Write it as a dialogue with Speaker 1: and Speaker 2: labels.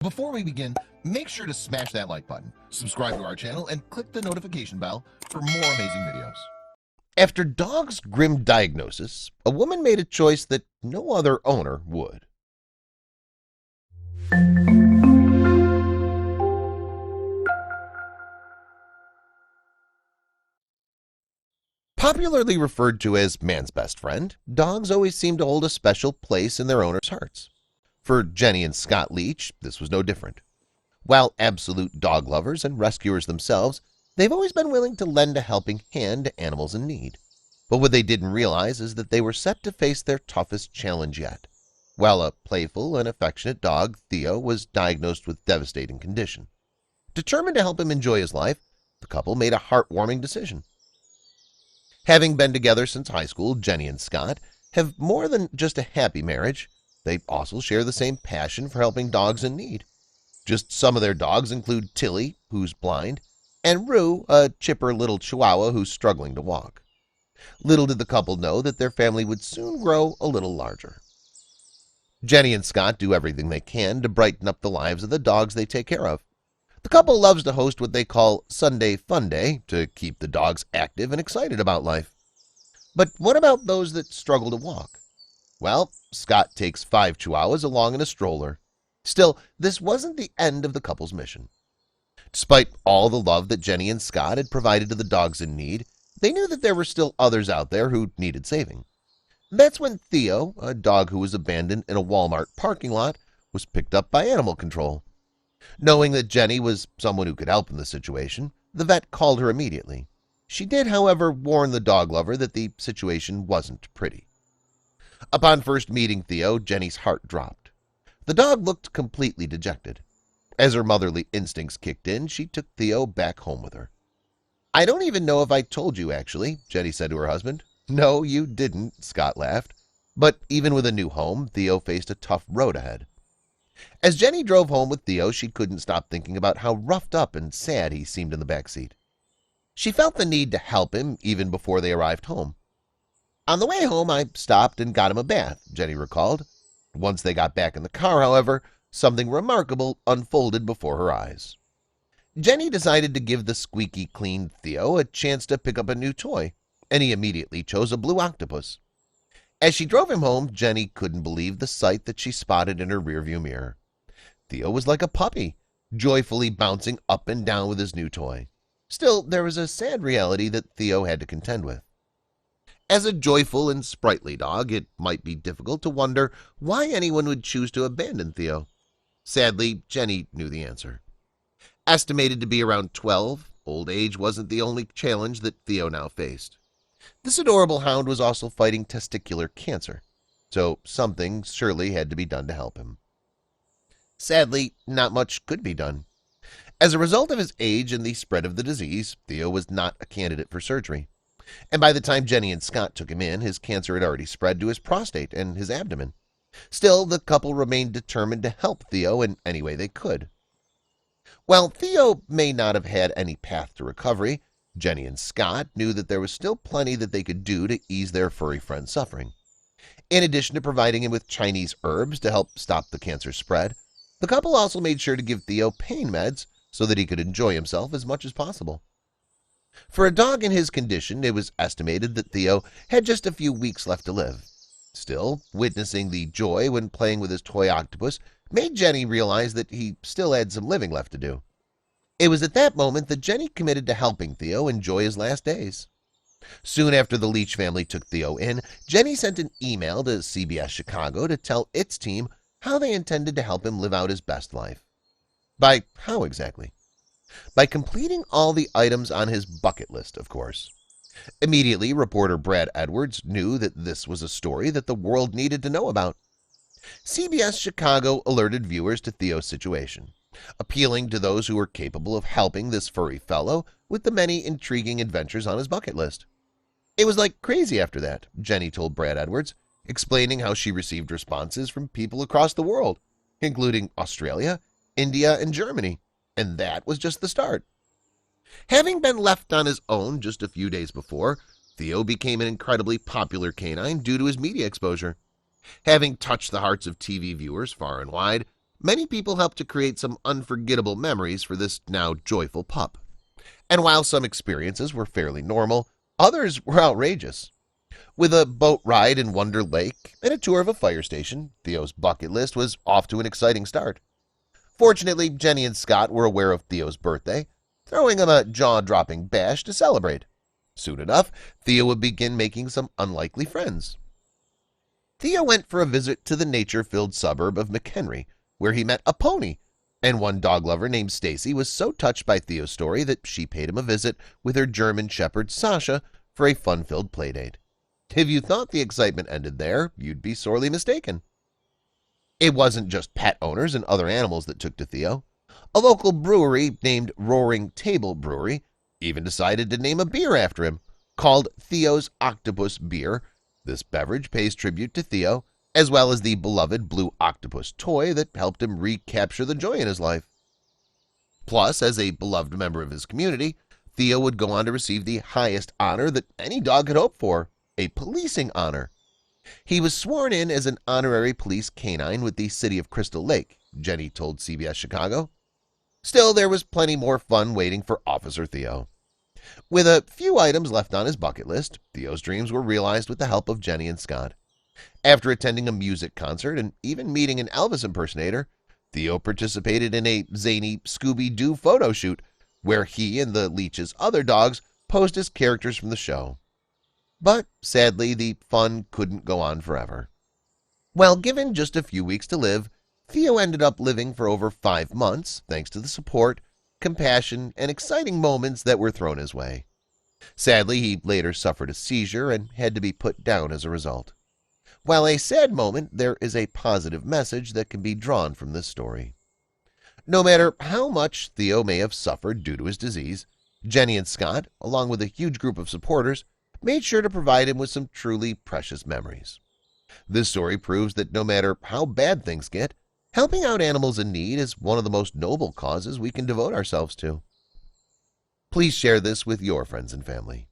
Speaker 1: Before we begin, make sure to smash that like button, subscribe to our channel, and click the notification bell for more amazing videos. After Dog's grim diagnosis, a woman made a choice that no other owner would. Popularly referred to as man's best friend, dogs always seem to hold a special place in their owners' hearts. For Jenny and Scott Leech, this was no different. While absolute dog lovers and rescuers themselves, they've always been willing to lend a helping hand to animals in need. But what they didn't realize is that they were set to face their toughest challenge yet. While a playful and affectionate dog, Theo, was diagnosed with devastating condition. Determined to help him enjoy his life, the couple made a heartwarming decision. Having been together since high school, Jenny and Scott have more than just a happy marriage. They also share the same passion for helping dogs in need. Just some of their dogs include Tilly, who's blind, and Rue, a chipper little chihuahua who's struggling to walk. Little did the couple know that their family would soon grow a little larger. Jenny and Scott do everything they can to brighten up the lives of the dogs they take care of. The couple loves to host what they call Sunday Fun Day to keep the dogs active and excited about life. But what about those that struggle to walk? Well, Scott takes 5 chihuahuas along in a stroller. Still, this wasn't the end of the couple's mission. Despite all the love that Jenny and Scott had provided to the dogs in need, they knew that there were still others out there who needed saving. That's when Theo, a dog who was abandoned in a Walmart parking lot, was picked up by animal control. Knowing that Jenny was someone who could help in the situation, the vet called her immediately. She did, however, warn the dog lover that the situation wasn't pretty. Upon first meeting Theo, Jenny's heart dropped. The dog looked completely dejected. As her motherly instincts kicked in, she took Theo back home with her. "I don't even know if I told you, actually," Jenny said to her husband. "No, you didn't," Scott laughed. But even with a new home, Theo faced a tough road ahead. As Jenny drove home with Theo, she couldn't stop thinking about how roughed up and sad he seemed in the back seat. She felt the need to help him even before they arrived home. "On the way home, I stopped and got him a bath," Jenny recalled. Once they got back in the car, however, something remarkable unfolded before her eyes. Jenny decided to give the squeaky clean Theo a chance to pick up a new toy, and he immediately chose a blue octopus. As she drove him home, Jenny couldn't believe the sight that she spotted in her rearview mirror. Theo was like a puppy, joyfully bouncing up and down with his new toy. Still, there was a sad reality that Theo had to contend with. As a joyful and sprightly dog, it might be difficult to wonder why anyone would choose to abandon Theo. Sadly, Jenny knew the answer. Estimated to be around 12, old age wasn't the only challenge that Theo now faced. This adorable hound was also fighting testicular cancer, so something surely had to be done to help him. Sadly, not much could be done. As a result of his age and the spread of the disease, Theo was not a candidate for surgery. And by the time Jenny and Scott took him in, his cancer had already spread to his prostate and his abdomen. Still, the couple remained determined to help Theo in any way they could. While Theo may not have had any path to recovery, Jenny and Scott knew that there was still plenty that they could do to ease their furry friend's suffering. In addition to providing him with Chinese herbs to help stop the cancer spread, the couple also made sure to give Theo pain meds so that he could enjoy himself as much as possible. For a dog in his condition, it was estimated that Theo had just a few weeks left to live. Still, witnessing the joy when playing with his toy octopus made Jenny realize that he still had some living left to do. It was at that moment that Jenny committed to helping Theo enjoy his last days. Soon after the Leech family took Theo in, Jenny sent an email to CBS Chicago to tell its team how they intended to help him live out his best life. By how exactly? By completing all the items on his bucket list, of course. Immediately, reporter Brad Edwards knew that this was a story that the world needed to know about. CBS Chicago alerted viewers to Theo's situation, appealing to those who were capable of helping this furry fellow with the many intriguing adventures on his bucket list. It was like crazy after that, Jenny told Brad Edwards, explaining how she received responses from people across the world, including Australia, India, and Germany. And that was just the start. Having been left on his own just a few days before, Theo became an incredibly popular canine due to his media exposure. Having touched the hearts of TV viewers far and wide, Many people helped to create some unforgettable memories for this now joyful pup. And while some experiences were fairly normal, others were outrageous. With a boat ride in Wonder Lake and a tour of a fire station, Theo's bucket list was off to an exciting start. Fortunately, Jenny and Scott were aware of Theo's birthday, throwing him a jaw-dropping bash to celebrate. Soon enough, Theo would begin making some unlikely friends. Theo went for a visit to the nature-filled suburb of McHenry, where he met a pony, and one dog lover named Stacy was so touched by Theo's story that she paid him a visit with her German shepherd Sasha for a fun-filled playdate. If you thought the excitement ended there, you'd be sorely mistaken. It wasn't just pet owners and other animals that took to Theo. A local brewery named Roaring Table Brewery even decided to name a beer after him, called Theo's Octopus Beer. This beverage pays tribute to Theo, as well as the beloved blue octopus toy that helped him recapture the joy in his life. Plus, as a beloved member of his community, Theo would go on to receive the highest honor that any dog could hope for, a policing honor. He was sworn in as an honorary police canine with the city of Crystal Lake, Jenny told CBS Chicago. Still, there was plenty more fun waiting for Officer Theo. With a few items left on his bucket list, Theo's dreams were realized with the help of Jenny and Scott. After attending a music concert and even meeting an Elvis impersonator, Theo participated in a zany Scooby-Doo photo shoot where he and the Leech's other dogs posed as characters from the show. But sadly, the fun couldn't go on forever. While given just a few weeks to live, Theo ended up living for over 5 months thanks to the support, compassion, and exciting moments that were thrown his way. Sadly, he later suffered a seizure and had to be put down as a result. While a sad moment, there is a positive message that can be drawn from this story. No matter how much Theo may have suffered due to his disease, Jenny and Scott, along with a huge group of supporters, made sure to provide him with some truly precious memories. This story proves that no matter how bad things get, helping out animals in need is one of the most noble causes we can devote ourselves to. Please share this with your friends and family.